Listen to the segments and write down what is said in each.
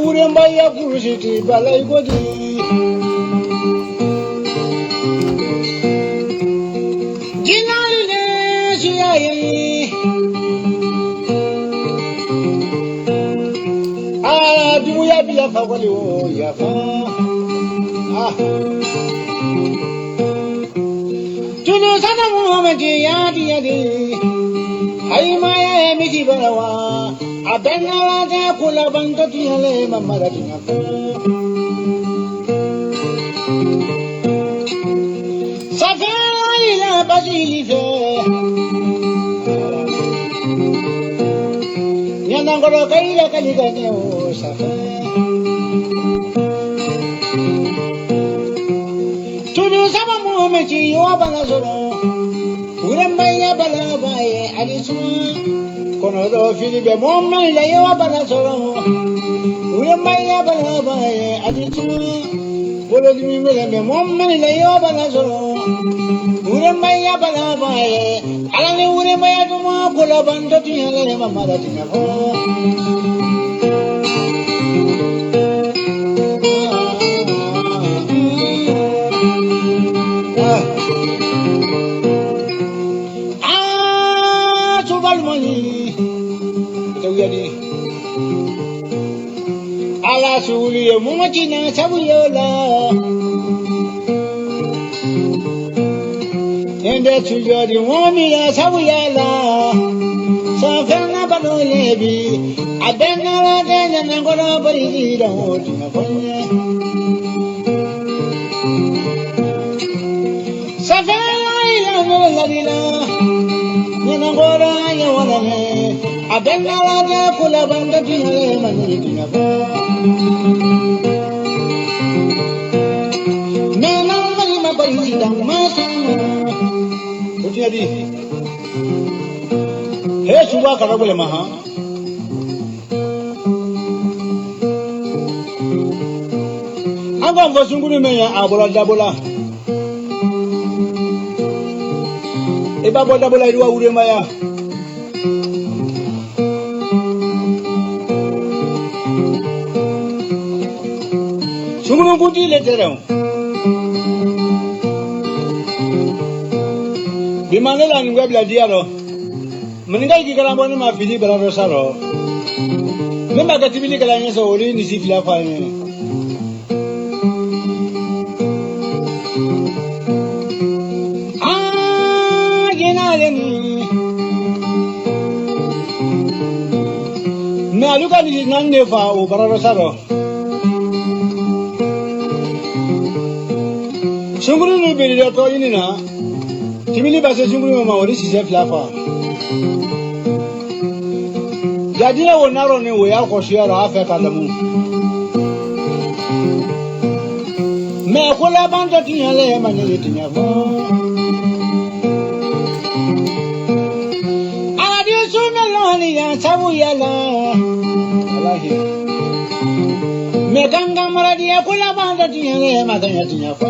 Urembaya kurushiti balai godi Ginale shiyayi Duya bila fawali o yafa Tunu sana muhammadi yadi yadi Haimaya emiti balawa Abenala de kula bando tiale mamara tinako Safara ila basili fe Yanangoro kaila kalika ne o safa Tunu sama muhammadi yo bana zoro Urembaya bala baye alisuma Kono do fili be momma la yo bana solo Urembaya bala baye alisuma Bolo di mi be momma la yo bana solo Urembaya bala baye alane urembaya duma kola bando tiale mamara tinako Ala suli mumachina sabuyola Ende tuyori mumia sabuyala Safana balolebi Abenala denya nangora barira hotina fonye Safana ila noladila Nangora ya walame Abenala de kula banda tinale manitina ba Nena mali mabari dang masu Utia di He suba karabule maha Anga mvasunguni meya abola dabola Eba boda bola iwa urembaya Sungunu kuti leterão Bimanela ni ngabla diaro Meninga iki karambo ni mafili bararo saro Memba katibili kala nyeso ori ni sifila fane Naluka ni nanne fa o bararo saro Sunguru ni beri to ini na Timili base sunguru ma ori sise flafa Jadi na wonaro ni wo ya ko shiara afa kalamu Me ko la banda tinyale manele tinyafo Adi sunalani ya sabuyala Alahi Me ganga maradi ya ko la banda tinyale maganya tinyafo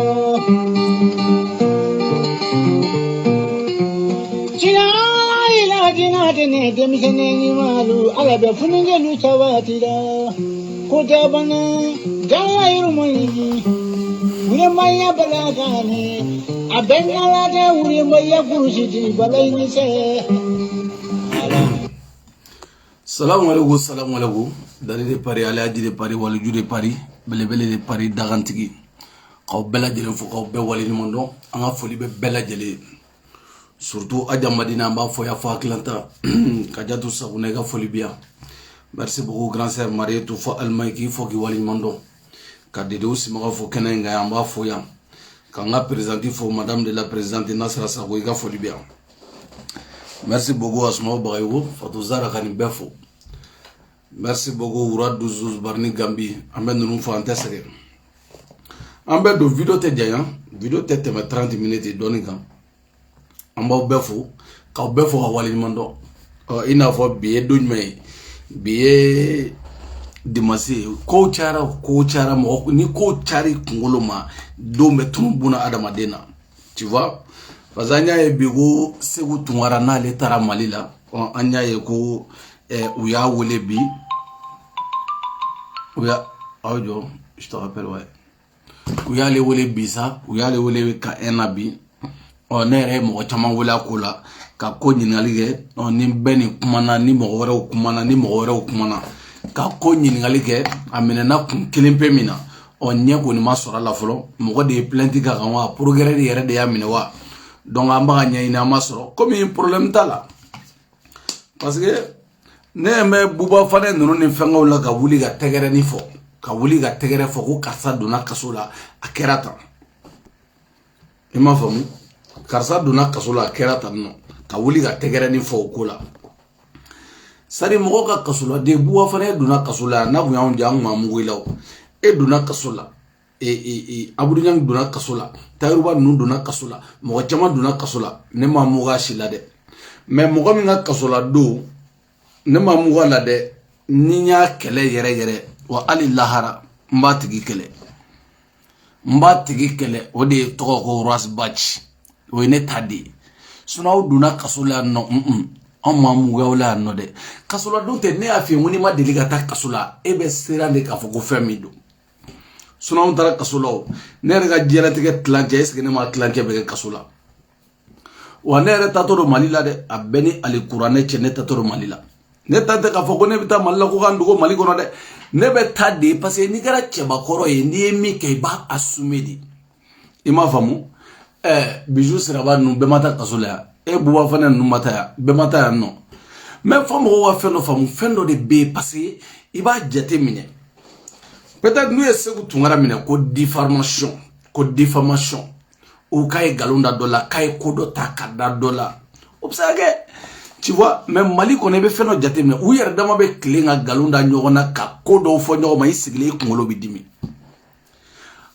Dine demisene ni malu alabe funenge lu tawatira kota bana gala irumani urembaya balagane abenala de urembaya kurushiti balai ni se Salam alaikum dari de Paris alaji de Paris wala jude Paris belebele de Paris dagantigi xaw bela jele fu xaw be wali ni mondo anga foli be bela jele surtout Adja Madina m'a foya fa klanta kajatu sabune ga folibia merci beaucoup grand sœur Marie tout fo almaiki fo ki wali mando kadede aussi ma fo kenenga ya m'a foya kanga présenter fo madame de la présidente Nasra Sagoy ga folibia merci beaucoup Asma Bayo Fatou Zara Kani Befo merci beaucoup Ourad Douzous Barni Gambi amben nous fo antesere amben do vidéo te dian vidéo te 30 minutes doninga Amba befo ka befo ka wali mando il n'a pas bien donné bien dimasi ko cara mo ni ko cari kungoloma do metumbuna adamadena tu vois parce anya e bigo segu tungara na le tara malila anya e ko uya wole bi uya audio je te rappelle ouais uya le wole bi ça uya le wole ka enabi on ere mo chama wala kula ka ko nyingali ge ni beni kumana ni mo wore kumana ni mo wore kumana ka ko ɲininkali kɛ a minɛna kun kelen pe min na ɲɛ kɔni ma sɔrɔ a la fɔlɔ mɔgɔ de ye plainte ka kan wa progrès de yɛrɛ de y'a minɛ wa donc an b'a ka ɲɛɲini an ma sɔrɔ komi problème t'a la parce que ne ɲɛ bɛ Buba Fane ninnu ni fɛnkɛw la ka wuli ka tɛgɛrɛni fɔ ka wuli ka tɛgɛrɛ fɔ ko karisa donna kaso la a kɛra tan i m'a faamu karisa donna kaso la a kɛra tan nɔ ka wuli ka tɛgɛrɛni fɔ o ko la sari mɔgɔ ka kaso la de Buba Fane donna kaso la n'a kun y'anw jɛ an kun ma mugu i la o e donna kaso la Abudu Ɲangi donna kaso la Tayiruba ninnu donna kaso la mɔgɔ caman donna kaso la ne ma mugu a si la dɛ mais mɔgɔ min ka kaso la don ne ma mugu a la dɛ ni n y'a kɛlɛ yɛrɛ yɛrɛ wa hali lahara n b'a tigi kɛlɛ o de ye tɔgɔ ko Ras Bachi o ye ne ta de ye sinon aw donna kaso la yan nɔ an ma mugu la yan nɔ dɛ kaso la don tɛ ne y'a f'i ye ko n'i ma deli ka taa kaso la e bɛ siran de k'a fɔ ko fɛn min don sinon anw taara kaso la o ne yɛrɛ ka diɲɛlatigɛ tilancɛ est ce que ne ma tilancɛ bɛ kɛ kaso la wa ne yɛrɛ taatɔ don Mali la dɛ a bɛɛ ni Ali kuranɛ cɛ ne taatɔ don Mali la ne ta tɛ k'a fɔ ko ne bɛ taa Mali la ko k'an dogo Mali kɔnɔ dɛ ne bɛ taa de parce que n'i kɛra cɛbakɔrɔ ye n'i ye min kɛ i b'a assumer de i m'a faamu Bijou Siraba ninnu bɛɛ ma taa kaso la yan e Buba Fane ninnu ma taa yan bɛɛ ma taa yan nɔ mais fɔ mɔgɔw ka fɛn dɔ faamu fɛn dɔ de bɛ yen parce que i b'a jate minɛ peut-être n'u ye Segu Tunkara minɛ ko diffamation ou k'a ye nkalon da dɔ la k'a ye ko dɔ ta ka da dɔ la o bɛ se ka kɛ tu vois mais Mali kɔnɔ i bɛ fɛn dɔ jate minɛ u yɛrɛ dama bɛ tilen ka nkalon da ɲɔgɔn na ka ko dɔw fɔ ɲɔgɔn ma i sigilen i kunkolo bɛ dimi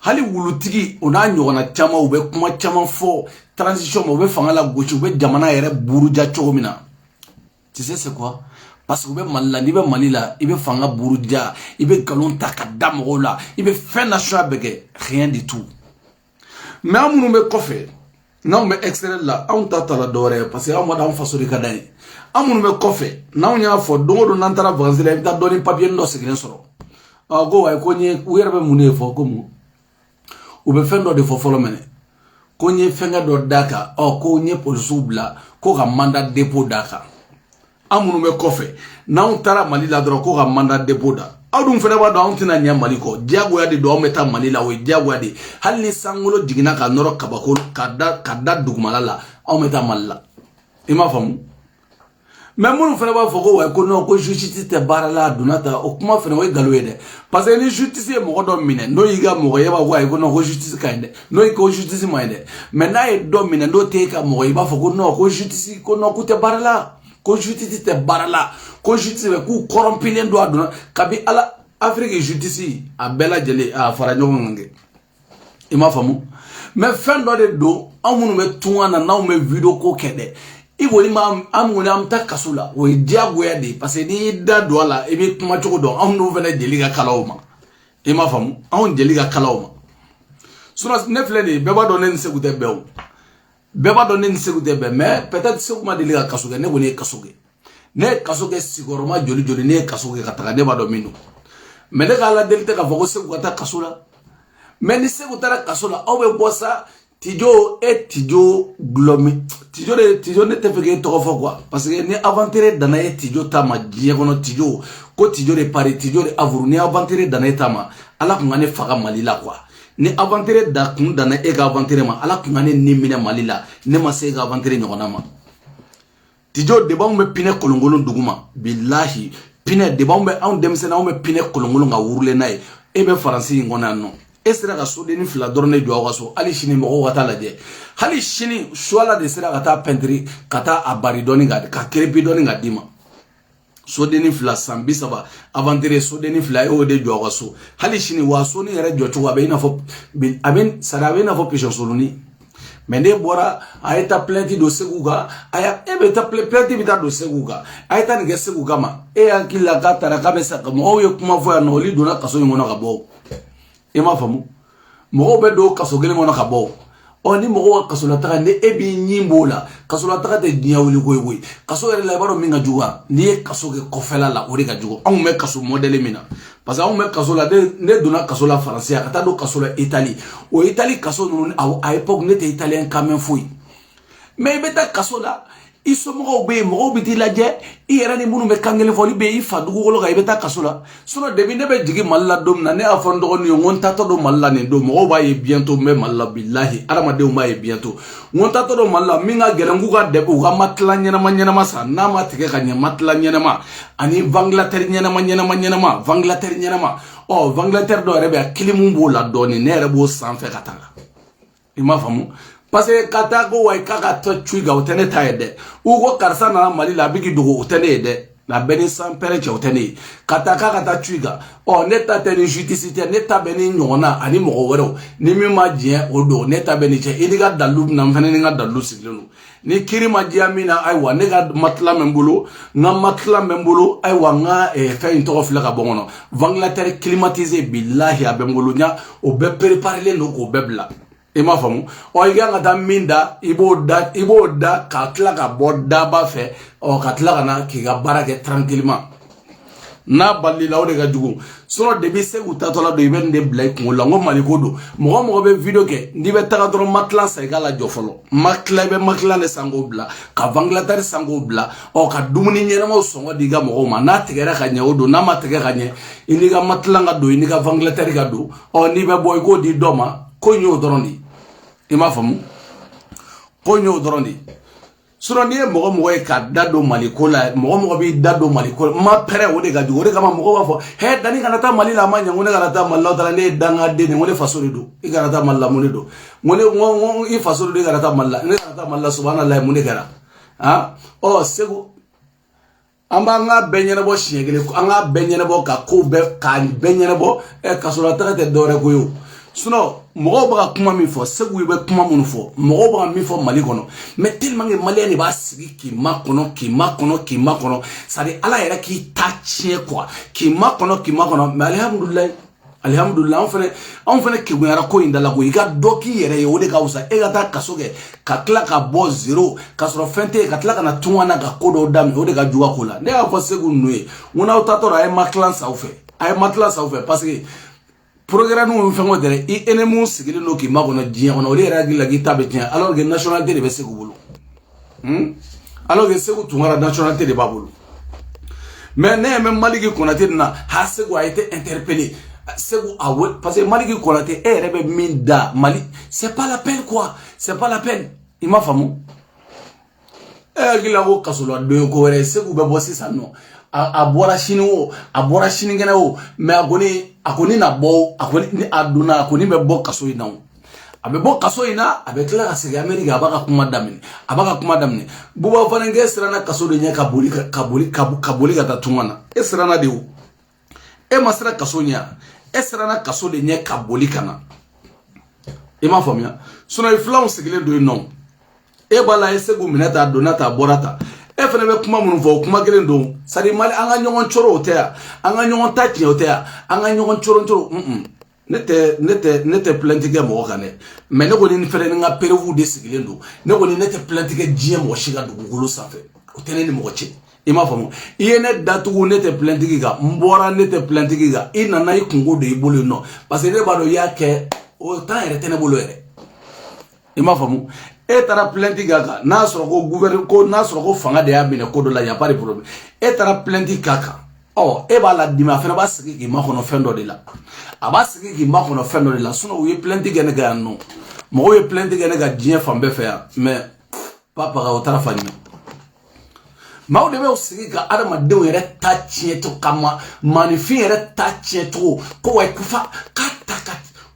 hali wulutigi o n'a ɲɔgɔnna caman u bɛ kuma caman fɔ transition ma u bɛ fanga la gosi u bɛ jamana yɛrɛ buruja cogo min na tu sais c'est quoi parce que u bɛ Mali la n'i bɛ Mali la i bɛ fanga buruja i bɛ nkalon ta ka da mɔgɔw la i bɛ fɛn nasuya bɛɛ kɛ rien du tout mais an minnu bɛ kɔfɛ n'anw bɛ extérieur la anw ta t'a la dɔwɛrɛ ye parce que anw b'a dɔn anw faso de ka d'an ye an minnu bɛ kɔfɛ n'anw y'a fɔ don o don n'an taara vacances la i bɛ taa dɔɔni papier dɔ sigilen sɔrɔ ko wayi ko n ye u yɛrɛ bɛ mun de fɔ ko mun u bɛ fɛn dɔ de fɔ fɔlɔ mɛnɛ ko n ye fɛnkɛ dɔ d'a kan ko n ye polisiw bila ko ka mandat dépôt d'a kan an minnu bɛ kɔfɛ n'anw taara Mali la dɔrɔn ko ka mandat dépôt da aw dun fana b'a dɔn anw tɛna ɲɛ Mali kɔ diyagoya de don anw bɛ taa Mali la o ye diyagoya de hali ni sankolo jiginna ka nɔrɔ kabako ka da dugumala la anw bɛ taa Mali la i m'a faamu mais minnu fana b'a fɔ ko wayi ko non ko justice tɛ baara la a donna tan o kuma fana o ye nkalon ye dɛ parce que ni justice ye mɔgɔ dɔ minɛ n'o y'i ka mɔgɔ ye i b'a fɔ ko ayi ko non ko justice ka ɲi dɛ n'o ye ko justice ma ɲi dɛ mais n'a ye dɔ minɛ n'o t'e ka mɔgɔ ye i b'a fɔ ko non ko justice ko non k'u tɛ baara la ko justice tɛ baara la ko justice bɛ k'u corrompilen don a donna kabi ala Afrique justice a bɛɛ lajɛlen a fara ɲɔgɔn kan kɛ i m'a faamu mais fɛn dɔ de don anw minnu bɛ tunga na n'anw bɛ video ko kɛ dɛ i kɔni an kɔni an bɛ taa kaso la o ye diyagoya de ye parce que n'i y'i da don a la i bɛ kuma cogo dɔn anw n'u fana jeli ka kala o ma i m'a faamu anw jeli ka kala o ma sinon ne filɛ nin ye bɛɛ b'a dɔn ne ni Segu tɛ bɛn o bɛɛ b'a dɔn ne ni Segu tɛ bɛn mais peut-être Segu ma deli ka kaso kɛ ne kɔni ye kaso kɛ ne ye kaso kɛ sigiyɔrɔma joli joli ne ye kaso kɛ ka taga ne b'a dɔn min don mais ne ka ala deli tɛ k'a fɔ ko Segu ka taa kaso la mais ni Segu taara kaso la aw bɛ bɔ sa Tijo Tijo Glomi Tijo ne tɛ fɛ k'e tɔgɔ fɔ quoi parce que ni aventure danna e Tijo ta ma diɲɛ kɔnɔ Tijo ko Tijo de Paris Tijo de Avuru ni aventure danna e ta ma ala kun ka ne faga Mali la quoi ni aventure da kun danna e ka aventure ma ala kun ka ne ni minɛ Mali la ne ma se e ka aventure ɲɔgɔnna ma Tijo de b'anw bɛ pinɛ kolonkolon duguma bilahi pinɛ de b'anw bɛ anw denmisɛnnin anw bɛ pinɛ kolonkolon ka wurulen n'a ye e bɛ Faransi in kɔnɔ yan nɔ e sera ka sodenni fila dɔrɔn de jɔ aw ka so hali sini mɔgɔw ka taa lajɛ hali sini suala de sera ka taa pɛntiri ka taa a bari dɔɔni ka kerepi dɔɔni ka d'i ma sodenni fila san 30 aventure sodenni fila e y'o de jɔ aw ka so hali sini wa so ni yɛrɛ jɔcogo a bɛ i n'a fɔ pisɔn soloni mais ne bora a eta plainte do seguga aya ebe ta plainte bita do seguga aya ta nge seguga ma e akila ka tara ka besa ka mo ye kuma fo ya no li do na kaso ngono ka bo e ma famu mo be do kaso gele ngono ka bo oni mo kaso la ta ne e bi nyimbo la kaso la ta te dia wuli goy kaso ere la baro minga juga ni kaso ge kofela la ori ga juga on me kaso modele mina parce que on me kaso la ne do na kaso la français ata do kaso la Italie o Italie kaso no a époque ne te italien quand même fouille mais beta kaso la iso mo be ti la je ira ni munu be kangele foli be ifa dugu golo ga beta kaso la sono de bi ne be jigi malla dom na ne afondo on yo ngonta to do malla ne do mo ba ye bientôt me malla billahi aramade o ma ye bientôt ngonta to do malla minga gelangu ga de ko ga matla nyana ma sa na ma tike ga nya matla nyana ma ani Angleterre nyana ma Angleterre nyana ma o Angleterre do rebe akilimu bo la do ni ne rebo sanfe katanga ima famu parce que kata go way kaka to chuiga utene taede ugo karsa na mali la bigi dugo utene de la beni sans pere che utene kata kaka ta chuiga o neta teni justice neta beni nyona ani mo wero ni mi ma je odo neta beni che iniga dalu na mfane ni ga dalu siglenu ni kiri ma je amina aiwa ne ga matla membulu na matla membulu aiwa nga fa into of la ka bongono Angleterre climatisé billahi abembulu nya o be préparer le no ko bebla ima famu o iga ngata minda ibo da ka tla ka bodda ba fe o ka tla kana ki ga barake tranquillement na balli la o de ga jugu so de bi se utatola do iben de black mo la ngo mali ko do mo be video ke ndi be taga dro matlan sa igala jofolo makla be makla le sango bla ka Angleterre sango bla o ka dumuni nyere mo songo diga mo ma na tegera ka nya odo na ma tegera nya ini ga matlanga do ini ga Angleterre ga do o ni be boy ko di doma ko nyo dorondi ima famu ko nyo dorondi suro ni mo e ka dado malikola mo bi dado malikola ma pere o de ga du o de ga mo ba fo he dani kana ta mali la ma nya ngone kana ta malla ta ne danga de ne ngone fasori do i kana ta malla mo ne do ngone i fasori de kana ta malla ne kana ta malla subhanallah mo ne gara ha o segu amba nga benyene bo shiegele anga benyene bo ka ko be ka benyene bo e ka sura ta te dore ko yo suno mo ba kuma mi fo segu be kuma mun fo mo ba mi fo mali kono mais tellement que malien ni ba sigi ki makono ça dit ala era ki tachie quoi ki makono mais alhamdulillah on fait ki ngara ko indala ko iga doki yere yo de kausa e gata kasoge ka kla ka bo zero ka soro fente ka kla kana tuwana ka kodo dam o de ka juwa kola ne a fo segu nuye una utatora ay maklan sa ou fait parce que programme nous faisons des et ennemis sigilé no ki magono dien on oli ragi la gita be dien alors que nationalité de segu bulu alors que segu tungara nationalité de babulu mais ne même Maliki Konaté na ha segu a été interpellé segu a parce que Maliki Konaté est rebe minda Mali c'est pas la peine quoi c'est pas la peine il m'a famu gila wo kasolo do ko were segu be bossi sanno a bora chini gena o mais akoni na bo akoni ni aduna akoni be bo kaso ina o abe bo kaso ina abe kla ka sege America abaka kuma damne buba fana ngesra na kaso de nya kabuli ka tatumana esra na de o e masra kaso nya esra na kaso de nya kabuli kana e ma famia sona iflaw segile do non e bala esegu minata donata borata e fene be kuma mun fo kuma gelen do sari mali anga nyon choro otea anga nyon tati otea anga nyon choro nete plantige mo kane mais ne ko ni fere nga perevu de sigilendo ne ko ni nete plantige jie mo shiga dugugulu safe otene ni mo che ima famu yene datugu nete plantige ga mbora nete plantige ga ina na ikungo de ibolo no parce que ne ba do yake o ta ere tene bolo ere ima famu e tara plainte gaga na soro ko gouvernement ko na soro ko fanga de abine ko do la ya pas de problème e tara plainte kaka oh e ba la dima fena ba sigi ki ma kono fendo de la aba sigi ki ma kono fendo de la suno we plainte gene ga no mo we plainte gene ga dien fambe fe mais papa ga otara fani ma o de be sigi ka adama de we re tachie to kama manifi re tachie to ko we kufa kata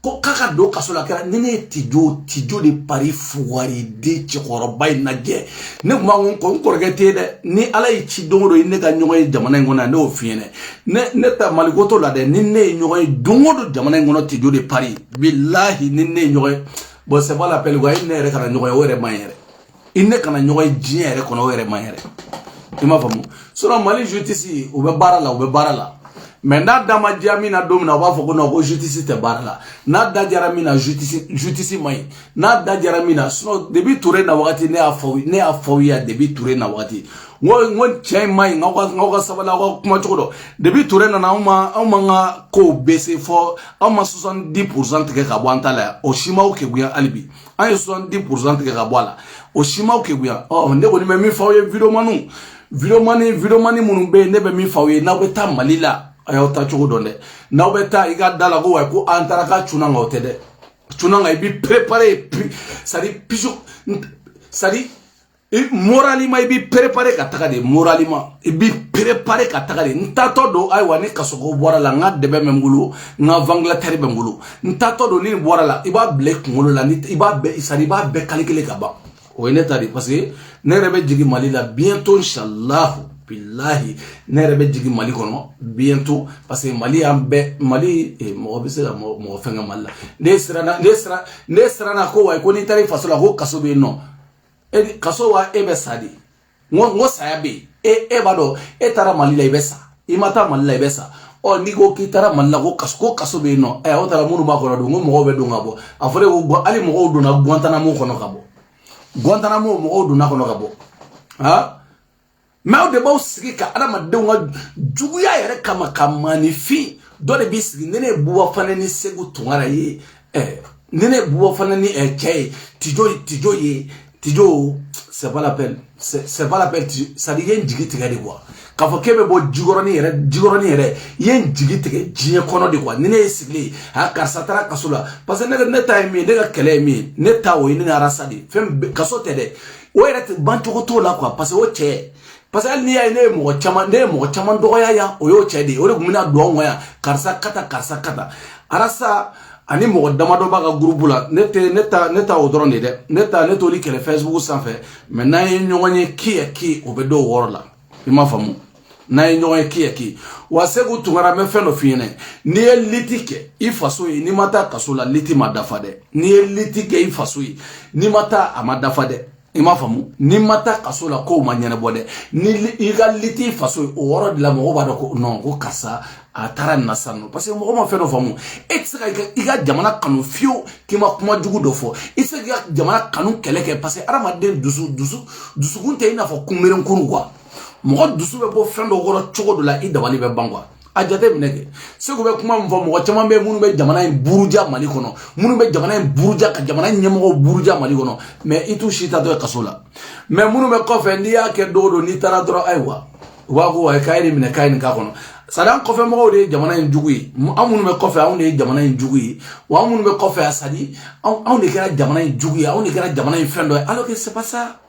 ko kaka do kasola kera nene tijo de Paris fuwari de chikoroba inaje ne kuma ko korgete de ni ala ichi dongo ne ka nyoy jamana ngona ne ofiene ne ta malikoto la de ni ne nyoy dongo do jamana ngona tijo de Paris billahi ni ne nyoy bon c'est pas l'appel quoi il n'est kana ñoy wéré mayere il n'est kana ñoy jiere kono wéré mayere ima famu sura Mali justice ou be barala mais na dama jamina domina wa foko no ko justice te barala na da jaramina justice may na da jaramina so debi touré na wakati ne a fawi ya debi touré na wakati ngon chay may ngaka sabala ko kuma chodo debi touré na uma nga ko baisser fort ama 70% ke ka bwantala o shimao ke buya alibi an 70% ke ka bwala o shimao ke buya oh ndeko ni me fawi video mani munumbe nebe mi fawi na beta malila ayo ta chogo donde na beta iga dala go ko antara ka chuna ngote de chuna ngai bi préparer sari pijo sari moralima ibi préparer ka taka de moralima ibi préparer ka taka de ntato do ay wani kasoko bora la nga debe memgulu nga Angleterre bengulu ntato do ni bora la iba black ngolo la ni iba be sari ba be calculer ka ba o ene tari parce que ne rebe jigi Mali la bientôt inchallah billahi ne rebe jigi Mali kono bientôt parce que Mali ambe Mali mo be se la mo fenga malla ne sera na ko way ko ni tari fasola ko kasobe no e kaso wa ebe sadi ngo sayabe e bado e tara Mali la ibesa imata Mali la ibesa o ni go ki tara Mali la ko kasobe no e o tara munu ba ko do ngo mo be do ngabo afore go ali mo do na Guantanamo kono kabo Guantanamo mo do na kono kabo ha mais de baw sigi ka adama de nga juguya yere kama kamanifi do de bisigi nene buwa fanani segu tungara ye nene buwa fanani kay tijo c'est pas l'appel ça dit yen jigi tigé de quoi ka fo kebe bo jigoroni yere yen jigi tigé jiye kono de quoi nene sigli ha karsatara kasula parce que ne time ne ga kele mi ne tawo ni arasadi fem kasote de o yere bantu to la quoi parce que o che parce que ni ya ne mo chama do ya o yo che de o re gumina do ngoya karsa kata arasa ani mo damado baga groupe la neta o drone de neta neto li kele Facebook sans fait mais na nyonye ki o be do worla ima famu na nyonye ki wa segu tungara me feno fine ni litike ifaso ni mata kasola liti madafade ni litike ifaso ni mata amadafade ima famu ni mata kasola ko manyane bode ni iga liti faso o woro de la mo ba do ko non ko kasa atara nasano parce que mo ma feno famu etsa iga jamana kanu fio kima kuma jugu do fo etsa iga jamana kanu keleke parce que aramaden dusu gunte ina fo kumeren kunu kwa mo dusu be bo fendo goro chogo do la ida wali be bangwa ajate mineke sego be kuma mfo mo chama be munu be jamana en buruja Mali kono munu be jamana en buruja ka jamana nyemo buruja Mali kono mais itu shita do kasola mais munu be ko fe ndiya ke do ni tara dro aywa wa ko ay kayri min kayni ka kono sadan ko fe mo de jamana en jugui amunu be ko fe awne jamana en jugui wa amunu be ko fe asadi awne kera jamana en jugui awne kera jamana en fendo alors que c'est pas ça.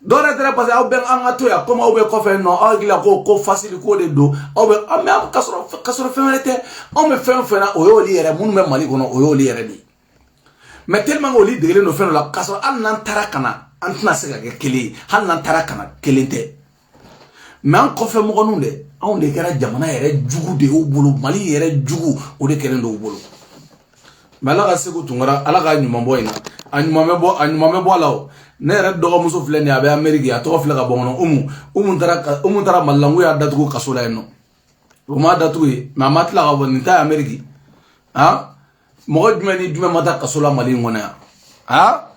Dora tere parce que ben angato ya comme au be ko fe no agila ko facile ko de do au be am kasoro femelete on me fait na o yo li yere munu me Mali kono o yo li yere di mais tellement o li de no fe no la kasoro an nan tarakana antna sega ke kili han nan tarakana kelente mais an ko fe mo gonu de on de kera jamana yere jugu de o bolo Mali yere jugu o de keren do o bolo mala ga segu tungara ala ga nyuma boyina anyuma me bo lawo ne red dogo muso fleni abe America ya to flega bonno umu tara mallangu ya datugo kasola eno uma datugo mama tla ga bonni ta America ha mo djumeni djuma mata kasola Mali ngona ha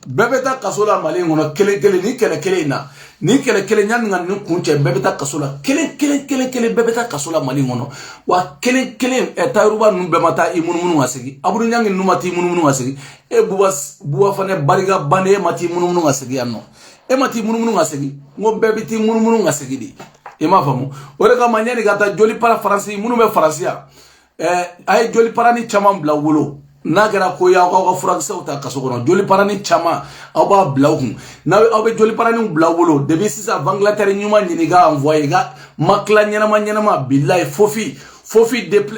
bebeta kasola Mali ngona kele ni kele na ni kele nyan ngan ni kunche bebeta kasola kele bebeta kasola Mali ngono wa kele taruba numbe mata imunumunu ngasigi aburu nyangi numati imunumunu ngasigi e buwa fane bariga bane mati imunumunu ngasigi anno e mati imunumunu ngasigi ngo bebiti imunumunu ngasigi di e ma famu ore ka manyani gata joli para France imunume Francia ay joli para ni chamam bla wolo nagara ko ya ko furaksa uta kasokono joli parani chama aba blawhum na abe joli parani blawolo debi sisa Angleterre nyuma ni ga envoyer ga makla nyana ma billahi fofi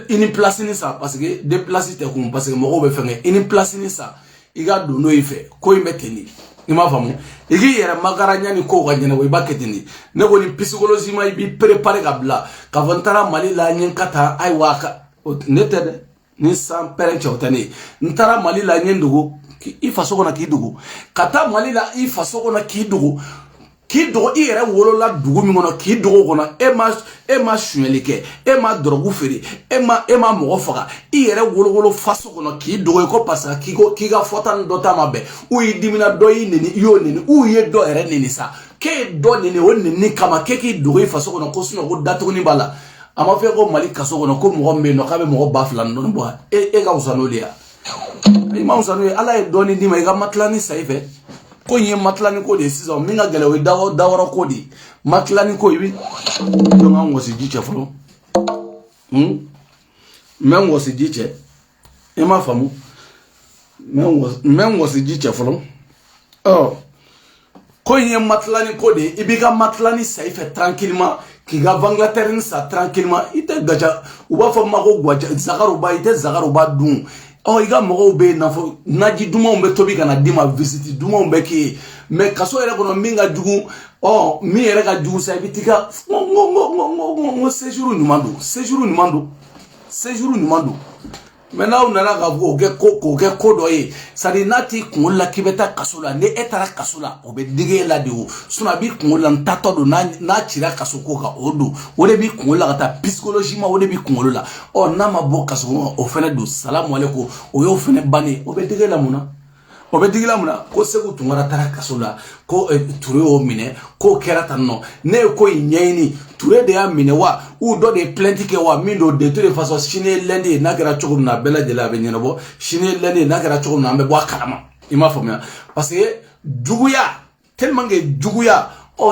une place ni ça parce que déplacer te kum parce que mo be fenge une place ni ça iga do no ife ko imeteni ima famu igi yere magara nyani ko ga nyana we baketini ne ko ni psychologie ma bi préparer ga bla ka vantara Mali la nyen kata ay waka netede ni san pere chawtani ntara mali la nyendugo I faso kona ki dugu kata mali la I faso kona ki dugu I yɛrɛ wolola dugu min kɔnɔ k'i dogo kɔnɔ e ma suɲɛli kɛ e ma dɔrɔgu feere e ma mɔgɔ faga I yɛrɛ wolowolo faso kɔnɔ k'i dogo ko parce que k'i ka fɔta ni dɔ ta ma bɛn u y'i dimina dɔ y'i neni I y'o neni u ye dɔ yɛrɛ neni sa k'e ye dɔ neni o neni kama k'e k'i dogo I faso kɔnɔ ko sinon ko datuguni b'a la a ma fɛ ko mali kaso kɔnɔ ko mɔgɔ min bɛ yen nɔ k'a bɛ mɔgɔ 2000 dɔɔni bɔ e ka wusa n'o de ya I ma wusa n'o ye ala ye dɔɔni d'i ma I ka matilani sa I fɛ ko ye matlani ko de sisan min ka gɛlɛ o ye dawara ko de matlani ko I bi donc an wɔsi ji cɛ fɔlɔ mɛ wɔsi ji cɛ I m'a faamu mɛ wɔsi ji cɛ fɔlɔ ko ye matlani ko de I b'i ka matlani sa I fɛ tranquillement k'i ka Angleterre sa tranquillement I tɛ gaja u b'a fɔ ma ko gwaja zagaruba I tɛ zagaruba dun I ka mɔgɔw bɛ nafɔ naji dumanw bɛ tobi ka na d'i ma visite dumanw bɛ k'i ye mais kaso yɛrɛ kɔnɔ min ka jugu min yɛrɛ ka jugu sa I bɛ t'i ka n séjour ɲuman don séjour ɲuman don mais n'aw nana ka fɔ k'o kɛ ko dɔ ye c'est à dire n'a t'i kunkolo la k'i bɛ taa kaso la ni e taara kaso la o bɛ digi e la de o sinon a b'i kunkolo la n taatɔ don n'a cira kaso ko kan o don o de b'i kunkolo la ka taa psychologiquement o de b'i kunkolo la n'a ma bɔ kaso kɔnɔ o fɛnɛ don salamu aleykum o y'o fɛnɛ bannen o bɛ digi e la mun na o bɛ digi la mun na ko Segu Tunkara taara kaso la ko Ture y'o minɛ k'o kɛra tan nɔ ne ye ko in ɲɛɲini Ture de y'a minɛ wa ou dɔ de ye plainte kɛ wa min don de toute façon sini ye lundi ye n'a kɛra cogo min na a bɛɛ lajɛlen a bɛ ɲɛnabɔ sini ye lundi ye n'a kɛra cogo min na an bɛ bɔ a kalama I m'a faamuya parce que juguya tellement que juguya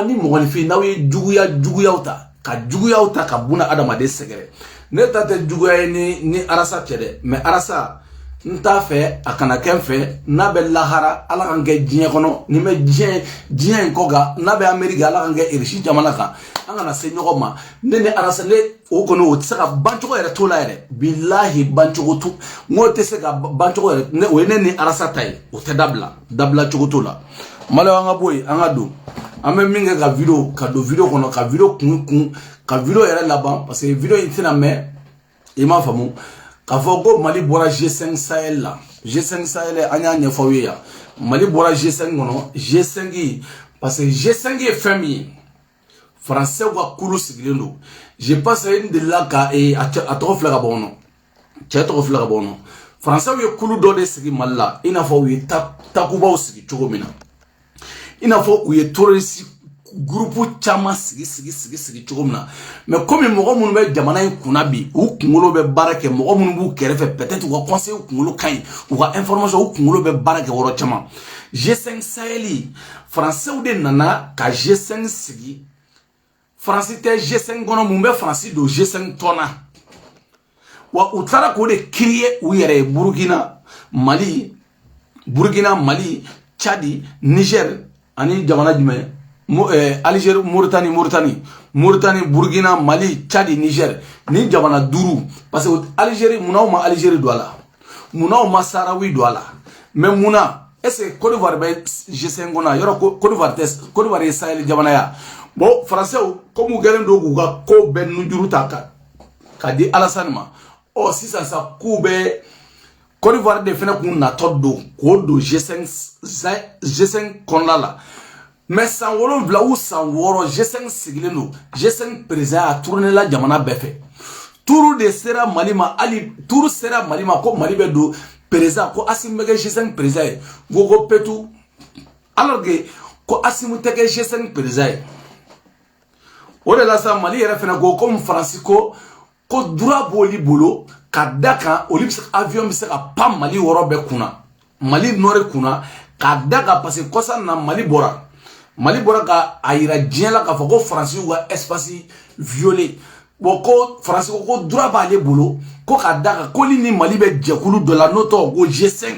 ni mɔgɔninfin n'aw ye juguyaw ta ka juguyaw ta ka buna adamaden sɛgɛrɛ ne ta tɛ juguya ye ni arasa cɛ dɛ mais arasa n t'a fɛ a kana kɛ n fɛ n'a bɛ lahara ala kan kɛ diɲɛ kɔnɔ ni bɛ diɲɛ in kɔ kan n'a bɛ Amérique ala kan kɛ Irisi jamana kan an kana se ɲɔgɔn ma ne ni arasa ne o kɔni o tɛ se ka bancogo yɛrɛ t'o la yɛrɛ bilahi bancogo tu n'o tɛ se ka bancogo yɛrɛ o ye ne ni arasa ta ye o tɛ dabila cogo t'o la malaw an ka bɔ yen an ka don an bɛ min kɛ ka don video kɔnɔ ka video kun ka video yɛrɛ laban parce que video in tɛna mɛn I m'a faamu k'a fɔ ko Mali bɔra G5 Sahel la G5 Sahel an y'a ɲɛfɔ aw ye yan Mali bɔra G5 kɔnɔ G5 parce que G5 ye fɛn min ye français ka kulu sigilen don je pense n delila ka a tɔgɔ filɛ ka bɔ kɔnɔ cɛ tɔgɔ filɛ ka bɔ kɔnɔ français ye kulu dɔ de sigi Mali la I n'a fɔ u ye takubaw sigi cogo min na I n'a fɔ u ye terroriste groupe caman sigi cogo min na mais comme mɔgɔ minnu bɛ jamana in kunna bi u kunkolo bɛ baara kɛ mɔgɔ minnu b'u kɛrɛfɛ peut-être u ka conseil kunkolo ka ɲi u ka information u kunkolo bɛ baara kɛ yɔrɔ caman G5 Sahel français de nana ka G5 sigi France tɛ G5 kɔnɔ mun bɛ France don G5 tɔnna wa u taara k'o de créer u yɛrɛ ye Burkina Mali Tchad Niger ani jamana jumɛn Algérie Mauritanie Burkina Mali Tchad Niger ni jamana duru parce que Algérie mun'aw ma Algérie do ala mun'aw ma Sahrawi do ala mais muna est-ce que Côte d'Ivoire bɛ G5 kɔnɔ yɔrɔ Côte d'Ivoire ye Sahel jamana ya bon français comme u gɛlɛn do k'u ka ko bɛɛ nujuru ta ka di Alassane ma sisan sa k'u bɛ Côte d'Ivoire de fɛnɛ kun natɔ don k'o don G5 kɔnɔna la mais san 7 ou san 6 G5 sigilen don G5 président a tourné la jamana bɛɛ fɛ tour de sera Mali ma ali tour sera Mali ma ko Mali bɛ don président ko Assimi bɛ kɛ G5 président ye ko petu alors que ko Assimi tɛ kɛ G5 président ye o de la sa Mali yɛrɛ fɛnɛ ko comme France ko droit b'oli bolo ka da kan olu bɛ se avion bɛ se ka pan Mali yɔrɔ bɛɛ kunna Mali nord kunna ka da kan parce que kɔsa na Mali bɔra ka a yira diɲɛ la k'a fɔ ko France y'u ka espace violé bon ko France ko droit b'ale bolo ko ka da kan ko ni Mali bɛ jɛkulu dɔ la n'o tɔgɔ ko G5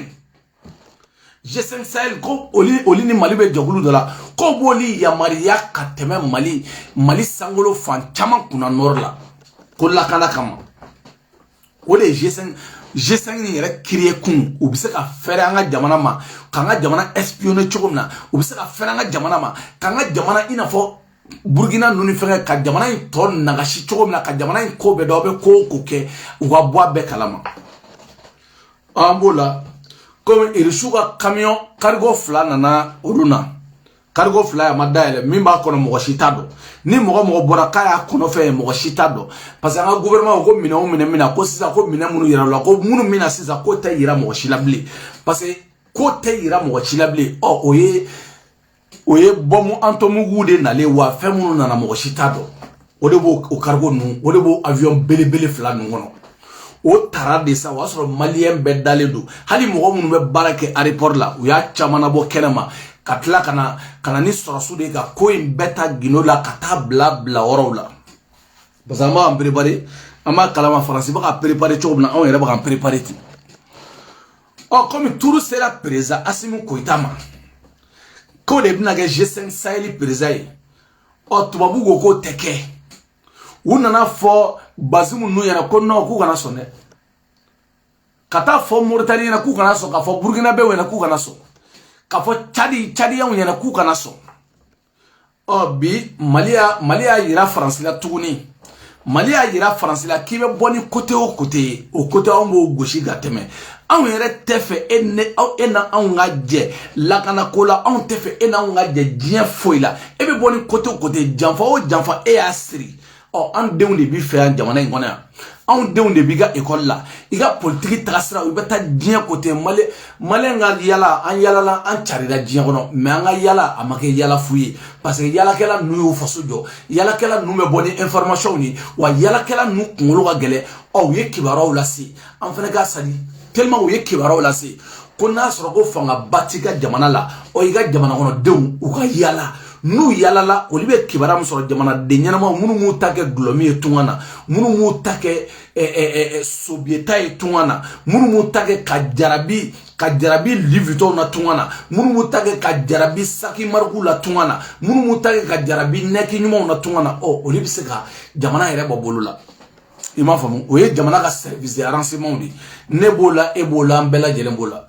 Sahel ko oli ni Mali bɛ jɛkulu dɔ la ko b'oli yamariya ka tɛmɛ Mali sankolo fan caman kunna nord la ko lakana kama o de ye G5 ni yɛrɛ créé kun u bɛ se ka fɛrɛ an ka jamana ma k'an ka jamana espionner cogo min na u bɛ se ka fɛrɛ an ka jamana ma k'an ka jamana I n'a fɔ Burkina ninnu fɛngɛ ka jamana in tɔ nagasi cogo min na ka jamana in ko bɛɛ dɔn aw bɛ ko kɛ u ka bɔ a bɛɛ kalama ambola comme irishuka camion cargo fla nana uruna cargo fla ma daele mimba kono mo shitado ni mo bora kaya kono fe mo shitado parce que un gouvernement ko mina ko sisa ko mina munu yira la ko munu mina sisa ko ta yira mo shilabli parce que ko ta yira mo shilabli oye bomu antomu gude na le wa fe munu nana mo shitado o de bo o cargo nu o de bo avion bele fla nu ngono o tara de sa wa soro malien be daledo hali mo munu be barake aéroport la o ya chamana bo kenema katla kana ni sorosu de ka ko in beta ginola kata bla orowla bazama am préparer ama kalama français ba préparer chobna on yere ba préparer ti comme tout sera présent Assimi Goïta ko de bina ga G5 Sahel présent tubabu go ko teke unana fo bazimu nu yana ko no ku kana sonne kata fo Mauritanie na ku kana so ka fo Burkina Faso na ku kana so ka fo Chadi ya unyana ku kana so bi Malia yira France la tuguni Malia yira France la kibe boni côté au côté on bo goshi gateme an yere tefe ena an nga je la kana kola an tefe ena an nga je dien foila ebe boni côté au côté janfa e asri an deun de bi fe an jamana ngona an deun de bi ga école la iga politique trasra u beta dien côté male nga yala an yala an charida dien kono mais an nga yala amake yala fuyi parce que yala kala nu faso jo yala kala nu me boni information ni wa yala kala nu kungolo ga gele ye kibaraw la si an fene ga sadi tellement ye kibaraw la si ko na soro ko fanga batika jamana la iga jamana kono deun u ka yala nu yala la olibe kibara musoro jamana de nyanama munu mu take glomi etungana munu mu take sobieta etungana munu mu take kajarabi livito na tungana munu mu take kajarabi saki marku la tungana munu mu take kajarabi neki nyuma na tungana olibe seka jamana yere bobolula ima famu oye jamana ka service de renseignement di nebola ebola mbela jelembola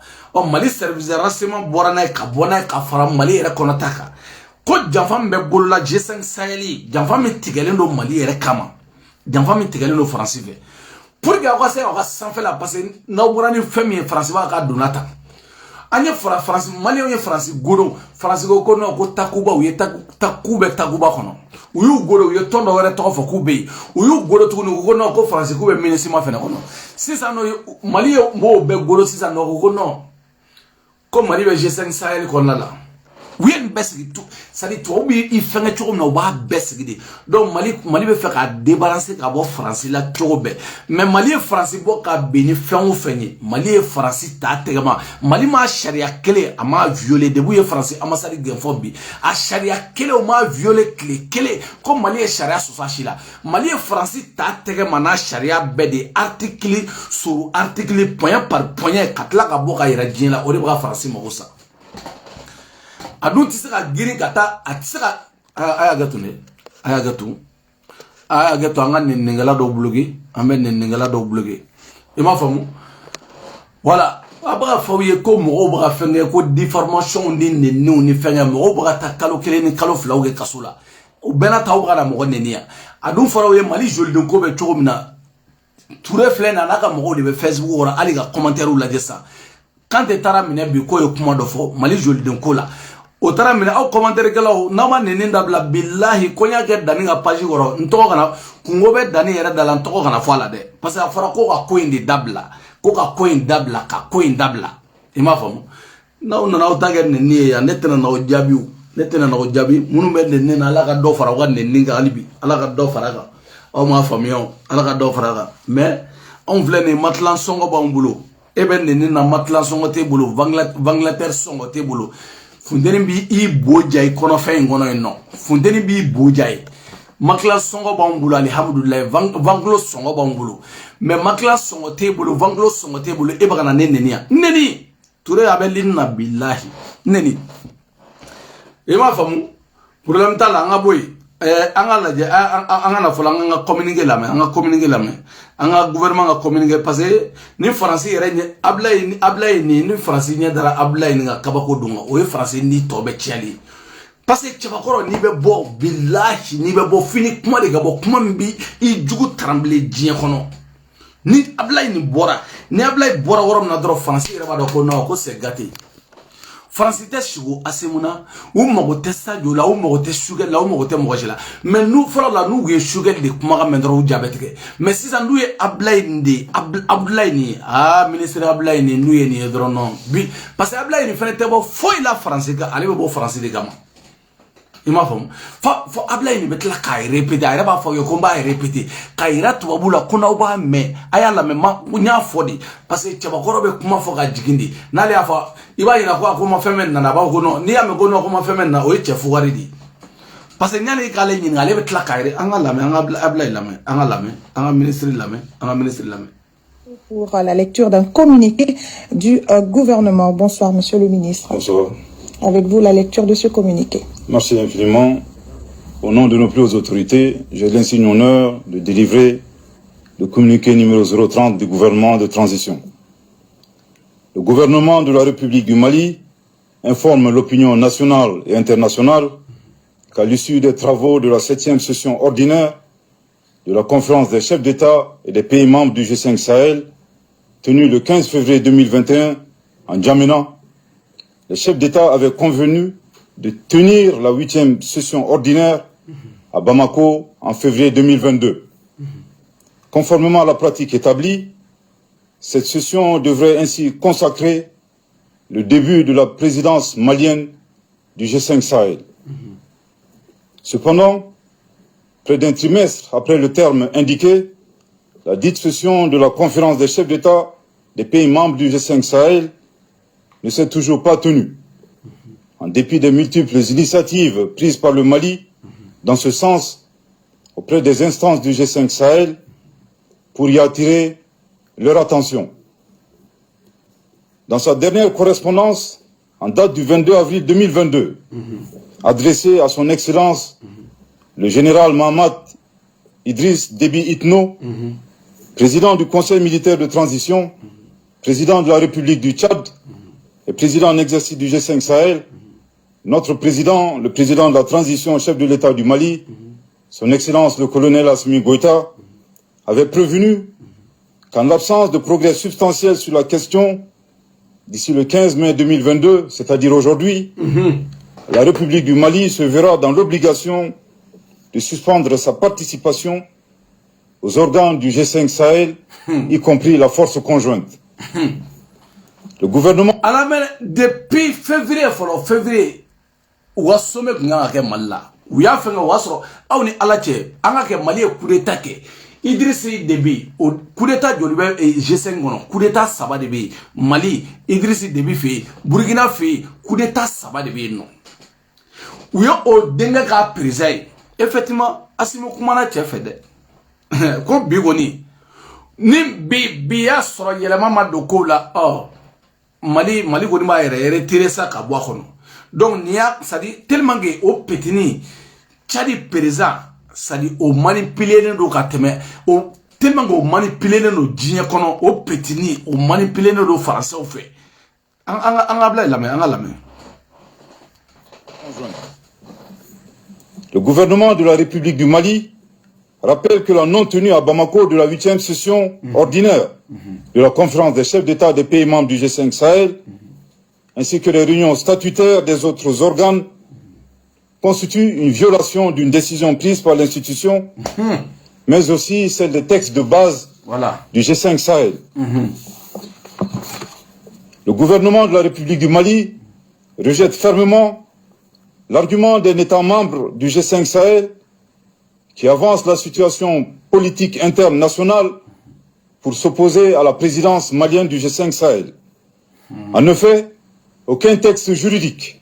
Mali service de renseignement borana ka bona ka fara Mali yere konataka ko janfam be bolola G5 Sahel janfam mi tigelen do Mali yere kama janfam mi tigelen do France fe pour que aka se aka sanfɛ la parce que na borani fɛn min France ba ka donata anye fara France Mali on ye France godo France ko no ko takuba u ye takuba kono u yu godo u ye tondo wɛrɛ tɔgɔ fɔ ku be u yu godo tuguni ko no ko France ku be ministre fɛnɛ kono sisan no Mali mo be godo sisan no ko no ko Mali be G5 Sahel kono la oui une baisse tout ça dit toi oui il fait quelque chose mais on va baisser donc Mali veut faire à débalancer qu'à français là trop bien mais Mali et français bon qu'à bénéficier ou feigner Mali et français t'as tellement Mali m'a charia clé à m'a violé debout et français à m'a sali genfobi à charia clé on m'a violé clé comme Mali et charia sur ça là Mali et français t'as tellement na charia bête article sur article point par point katla ka boka ira dien là au début français mo ça adu tisaka giri kata atisaka ayagatu anga nengala do blogué ambe nengala do blogué e ma famu voilà aba fawiye ko mo ba fenge ko déformation ni fenge mo ba ta kalo kele ni kalo flawge kasula o bena taw kana mo nenia adu farawe Mali joli de ko be chogomina touré flena naka mo de Facebook wora ali ga commentaire la dessa quand tu tara mine bi ko e kuma do fo Mali joli de ko la o tara mina aw commentaire kala na ma nene ndabla billahi ko nya ke dani ga page goro ntoko kana kungo be dani yere dala ntoko kana fala de parce que afara ko ka coin de dabla ko ka coin dabla ima famu na ona na otage nene ya netena na ojabi munu be nene na ala ka do fara ga nene ga alibi ala ka do fara ga o ma famion ala ka do fara ga mais on vle ne matlan songo ba mbulo e be nene na matlan songo te bulo Bangladesh songo te bulo fundeni bi I boja I kono fe ngono no fundeni bi boja I makla songo ba mbulu alhamdulillah vanglo songo ba mbulu me makla songo table vanglo songo table e baga na neni ture abelin na billahi neni e ma famu problème tala nga boy anga la je anga na fola anga communiquer la me anga gouvernement nga communiquer parce que ni français yere ablay ni français ni dara ablay ni nga kabako dunga o français ni tobe tiali parce que tchabakoro ni be bo billahi ni be bo fini kuma de gabo kuma mbi I jugu tremble dien kono ni ablay ni bora ni Ablaye bora worom na dro France ira ba do ko no ko c'est gâté France te sugo asemuna ou mago te sadio la ou mago te sugar la ou mago te mojela mais nous fala la nous ye sugar de kuma ga mendro diabète mais si ça nous ye Ablaye ndi Ablaye ni ministre Ablaye ni nous ye ni dro non bi parce que Ablaye ni fene te bo foi la France ga ale bo France de gama ima fo Ablaye ni betla kay répéter ayra ba fo yo komba répéter kayra to babula kuna ba me ayala me ma nya fodi parce que tchaba korobe kuma fo ga jigindi nale afa iba ina ko kuma femen na ba ko no ni ame ko no kuma femen na o chefu waridi parce que nyane kale ni ngale betla kayre angala me Ablaye lame angala me anga ministre lame pour la lecture d'un communiqué du gouvernement. Bonsoir monsieur le ministre. Bonsoir. Avec vous la lecture de ce communiqué. Merci infiniment. Au nom de nos plus hautes autorités, j'ai l'insigne honneur de délivrer le communiqué numéro 030 du gouvernement de transition. Le gouvernement de la République du Mali informe l'opinion nationale et internationale qu'à l'issue des travaux de la 7e session ordinaire de la conférence des chefs d'État et des pays membres du G5 Sahel, tenue le 15 février 2021 en Djamena, les chefs d'État avaient convenu de tenir la 8e session ordinaire à Bamako en février 2022. Conformément à la pratique établie, cette session devrait ainsi consacrer le début de la présidence malienne du G5 Sahel. Cependant, près d'un trimestre après le terme indiqué, la dite session de la conférence des chefs d'État des pays membres du G5 Sahel ne s'est toujours pas tenue. En dépit des multiples initiatives prises par le Mali dans ce sens auprès des instances du G5 Sahel pour y attirer leur attention. Dans sa dernière correspondance, en date du 22 avril 2022, adressée à son Excellence le général Mohamed Idriss Déby Itno, président du Conseil militaire de transition, président de la République du Tchad et président en exercice du G5 Sahel, notre président, le président de la transition, chef de l'État du Mali, son Excellence le colonel Assimi Goïta, avait prévenu qu'en l'absence de progrès substantiel sur la question, d'ici le 15 mai 2022, c'est-à-dire aujourd'hui, la République du Mali se verra dans l'obligation de suspendre sa participation aux organes du G5 Sahel, y compris la force conjointe. Le gouvernement... Depuis février, ou à sommet que Malla, ou à faire un wasro, ou ni alache, angake Mali coup d'état ke, Idrissi Déby, ou coup d'état de G5 gono, coup d'état Saba Déby, Mali, Idrissi Déby fait, Burkina fait, coup d'état Saba Déby non. Ou y'a au dengue ka président, effectivement, Assimi Koumana tche fait de. Ko bigoni, ni biya soro yelema ma doko la, Mali goni ma retiré ça ka bois kono. Donc nia ça dit tellement que au petini tchadi président ça dit au manipuler no ka teme au tellement que au manipuler no djien kono au petini au manipuler no français au fait Le gouvernement de la République du Mali rappelle que la non-tenue à Bamako de la 8e session ordinaire de la conférence des chefs d'État des pays membres du G5 Sahel, ainsi que les réunions statutaires des autres organes, constitue une violation d'une décision prise par l'institution, mais aussi celle des textes de base du G5 Sahel. Le gouvernement de la République du Mali rejette fermement l'argument d'un État membre du G5 Sahel qui avance la situation politique interne nationale pour s'opposer à la présidence malienne du G5 Sahel. En effet, aucun texte juridique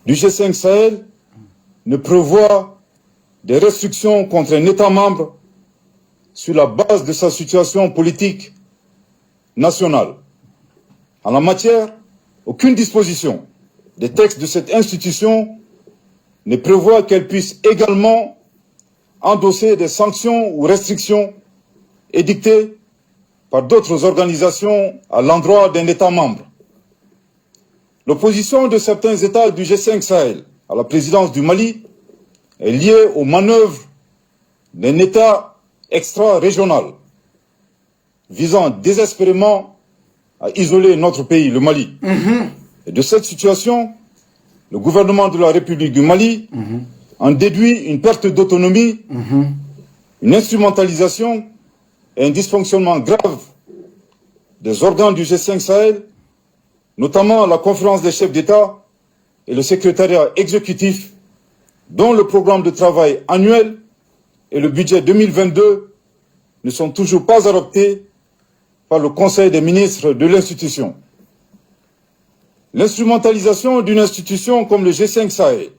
du G5 Sahel ne prévoit des restrictions contre un État membre sur la base de sa situation politique nationale. En la matière, aucune disposition des textes de cette institution ne prévoit qu'elle puisse également endosser des sanctions ou restrictions édictées par d'autres organisations à l'endroit d'un État membre. L'opposition de certains États du G5 Sahel à la présidence du Mali est liée aux manœuvres d'un État extra-régionale visant désespérément à isoler notre pays, le Mali. Et de cette situation, le gouvernement de la République du Mali en déduit une perte d'autonomie, une instrumentalisation et un dysfonctionnement grave des organes du G5 Sahel, notamment la conférence des chefs d'État et le secrétariat exécutif, dont le programme de travail annuel et le budget 2022 ne sont toujours pas adoptés par le Conseil des ministres de l'institution. L'instrumentalisation d'une institution comme le G5 Sahel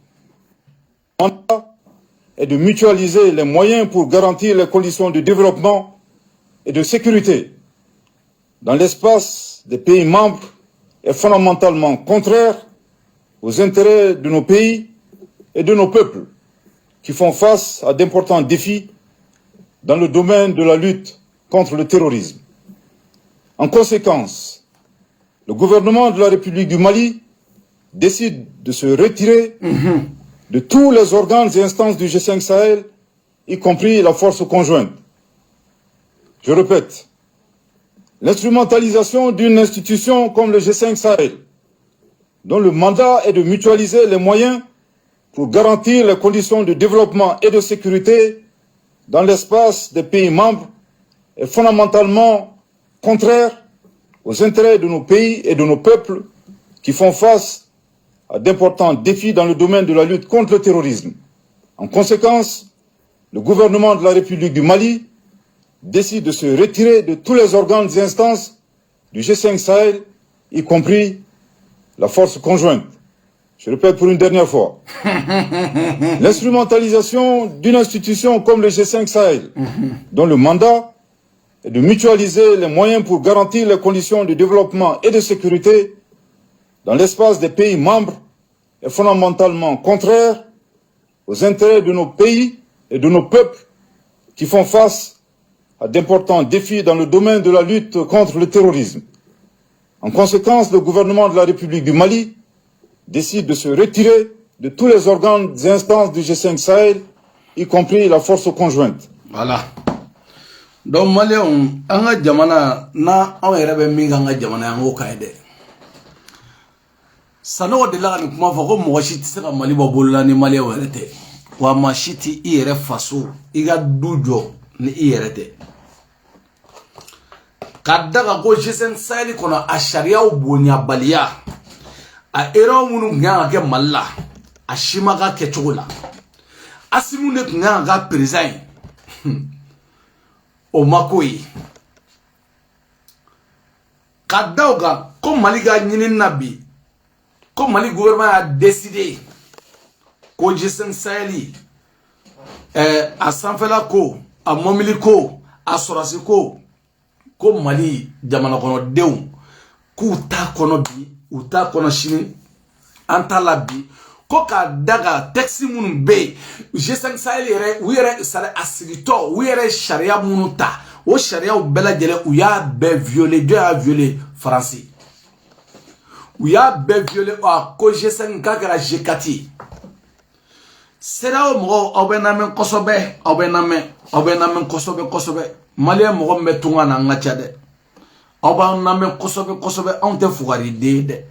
est de mutualiser les moyens pour garantir les conditions de développement et de sécurité dans l'espace des pays membres est fondamentalement contraire aux intérêts de nos pays et de nos peuples qui font face à d'importants défis dans le domaine de la lutte contre le terrorisme. En conséquence, le gouvernement de la République du Mali décide de se retirer de tous les organes et instances du G5 Sahel, y compris la force conjointe. Je répète, l'instrumentalisation d'une institution comme le G5 Sahel, dont le mandat est de mutualiser les moyens pour garantir les conditions de développement et de sécurité dans l'espace des pays membres, est fondamentalement contraire aux intérêts de nos pays et de nos peuples qui font face à d'importants défis dans le domaine de la lutte contre le terrorisme. En conséquence, le gouvernement de la République du Mali décide de se retirer de tous les organes et instances du G5 Sahel, y compris la force conjointe. Je répète pour une dernière fois. L'instrumentalisation d'une institution comme le G5 Sahel, dont le mandat est de mutualiser les moyens pour garantir les conditions de développement et de sécurité dans l'espace des pays membres, est fondamentalement contraire aux intérêts de nos pays et de nos peuples qui font face à d'importants défis dans le domaine de la lutte contre le terrorisme. En conséquence, le gouvernement de la République du Mali décide de se retirer de tous les organes et instances du G5 Sahel, y compris la force conjointe. Voilà. Donc, Mali, on a jamana na on est minga nga jamana ngo kaide. Sano de la ni kuma fako mo shiti sera Mali bobola ni Mali werete. Wa mashiti ire faso iga dujo ni irete. Kadaga ko G5 Sahel kono a sharia ubonya balia. A era munu nga ke malla. A shimaga ke chogola. Asimu ne nga ga president. O makoi kadauga comme Mali ga nyini nabi comme Mali gouvernement a décidé ko G5 Sahel a sanfela ko a momili ko a sorasi ko Mali jamana kono dew ku ta kono bi u ta kono shini anta labi ko ka daga taxi munun be G5 Sahel yere u yere sare asigito u yere sharia munuta o sharia u bela jele u ya be violer de a violer français u ya be violer a ko G5 kakara G4 sera o mo obenamen kosobe malien mo metunga na ngachade obenamen kosobe on te fugari de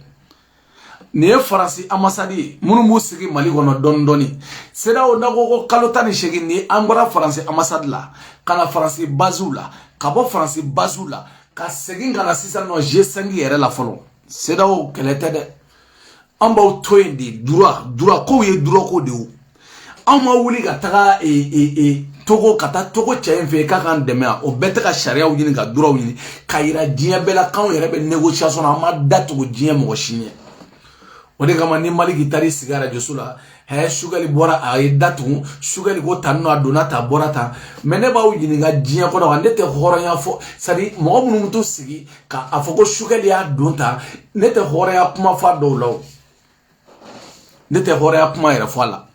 ne farasi amasadi munu musigi Mali kono dondoni sera o nago ko kalotani shegi ni angora farasi amasadi la kana farasi bazula kabo farasi bazula ka segi ngana sisa no G5 yere la folo sera o kelete de amba o toindi dura ko ye dura ko de o ama wuli ka taga togo kata togo chenfe ka kan demea o bete ka sharia wuni ka dura wuni ka ira dinya bela kan yere be négociation ama datu go dinya mo shinye. Ode kama ni Mali gitari sigara josula he sugali bora ay datu sugali go tanno adonata borata mene ba wujini ga jinya ko da ndete horonya fo sadi mo munu muto sigi ka afoko sugali ya donta nete horonya kuma fa do law nete horonya kuma ira fala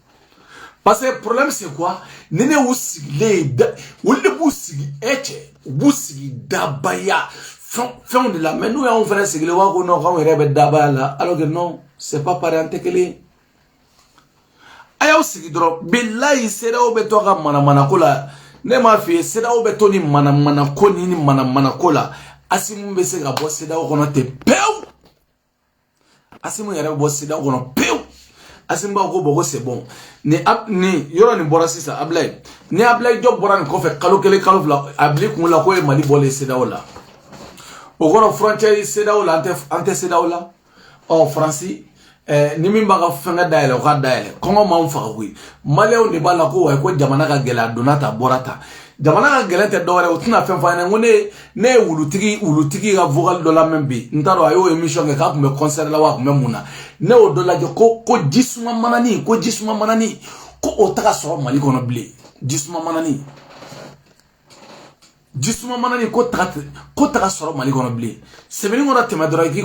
parce que le problème c'est quoi nene usigi le wole busigi eche busigi dabaya fin de la mais nous on fait sigi le wa ko no ka rebe dabaya alors que non c'est pas pareil antekele ayaw sigi dro billahi sera o beto ga mana ko la ne m'a fait CEDEAO be to ni mana ko ni mana ko la Assimi be se ka bo CEDEAO kono te pew Assimi yere bo CEDEAO kono pew Assimi ba ko bogo c'est bon ni yoro ni bora sisa Ablaye ni Ablaye job bora ni ko fe kalo kele kalo fla Ablaye kun la ko e Mali bolé CEDEAO la o kono frontière CEDEAO la ante CEDEAO la en français ni min ba ka fenga daele o ka daele kongo ma mfa ko Malien ni ba la ko wa ko jamana ka gela donata borata jamana ka gela te dore o tuna fen fa ne wulutigi ka vocal do la membi ntaro ayo émission ke ka me concert la wa me muna ne o do la ko jisuma manani ko o taka so Mali kono blé jisuma manani ko taka so Mali kono blé sebeni ngona tema dora igi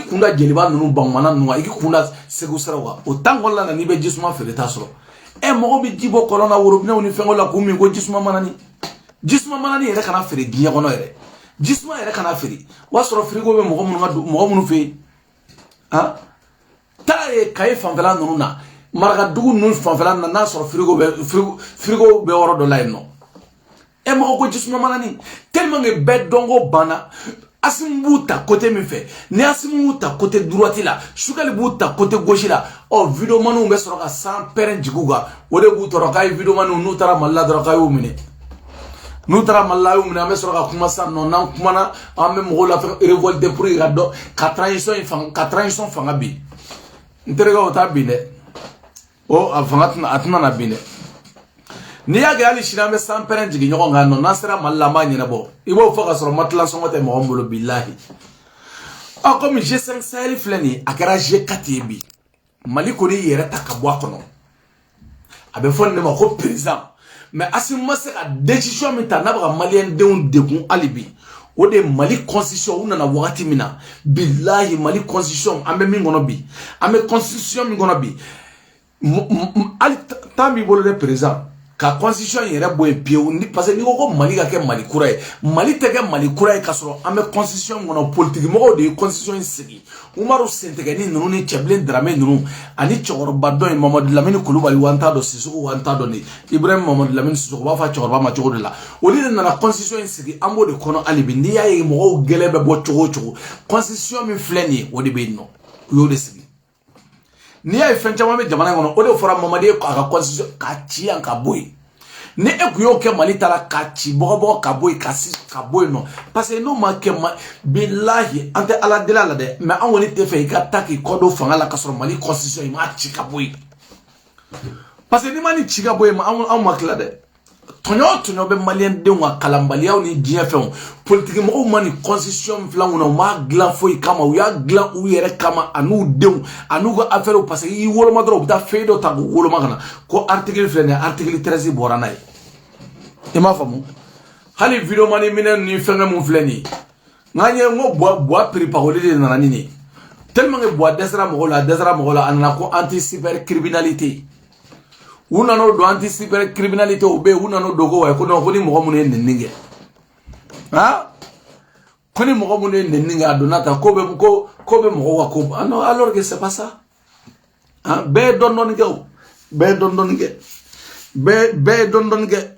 kunda jeliba nunu bangmana nunu igi kunda segu sarawa o tangola na ni be jisuma fere ta so mo bi jibo kolona worobne oni fengola ko mi ko jisuma manani yere kana fere giya kono yere jisuma yere kana fere wa soro frigo be mo munu fe ha ta e kay fanfela nunu na marga dugu nunu fanfela na soro frigo be woro do la no mo ko jisuma manani tellement que be dongo bana Assimi buta côté mi fait ni Assimi buta côté droite la Shukali buta côté gauche la o video manu be soro ka sans peren jiguga o de buta ro kay video manu nu tara malla dro kay o mine ame soro ka kuma sa non nan kuma na ame mo la révolte pour y rado 4 ans sont fanga bi nterega o ta bine o avanga atna na bine ni ya ga ali shirame sans peren jigi nyoko ngano nasira malla ma nyina bo ibo foka soro matla songote mo mbolo billahi comme G5 Sahel flani akara G4 bi Mali ko ni yere takabwa kono abe fonne ma ko président mais Assimi mase ka décision mi ta nabra malien deun degun alibi o de Mali constitution una na wakati mina billahi Mali constitution ambe mi ngono bi ambe constitution mi ngono bi ali tambi bolo de président ka constitution yere boy pieu ni parce que ni ko Mali ka ke Mali kuraye Mali te ke Mali kuraye kasoro ambe constitution ngono politique mo de constitution sigi Umaru Sentegani nunu ni Cheblen Dramé nunu ani chokoroba don Mamadou Lamine Coulibaly wanta do Sissoko wanta do ni Ibrahim Mamadou Lamine Sissoko ba fa chokoroba ma chokoro la oli na la constitution sigi ambo de kono alibi ni ya ye mo gelebe bo choko constitution mi fleni o de be no yo de sigi ni ya fencha ma me jamana ngono o de fora Mamadou ka constitution ka chi an ka boy ne ekuyo ke Mali tala kachi bobo ka boy kasi ka boy no parce que no ma ke billahi ante ala de la de mais an woni te fe ka taki kodo fanga la kasoro Mali constitution ma chi ka boy parce que ni mani chi ka boy ma an makla de tonyo be malien de wa kalambali ya ni GFM politique mo mani constitution flanguno ma glan foi kama u ya glan u yere kama anu de anu go affaire parce que yi wolo madro da feido tagu wolo magana ko article flene article 13 borana e ma famu hali video mani minen ni fenga mu fleni nganye ngo bois préparé de nanani tellement que bois desra mo la anana ko anti cyber criminalité una no do anti cyber criminalité obe una no dogo wa ko no ko ni mo mo ne ninge ha ko ni mo mo ne ninge adonata ko be mo wa ko no alors que c'est pas ça hein be don don ge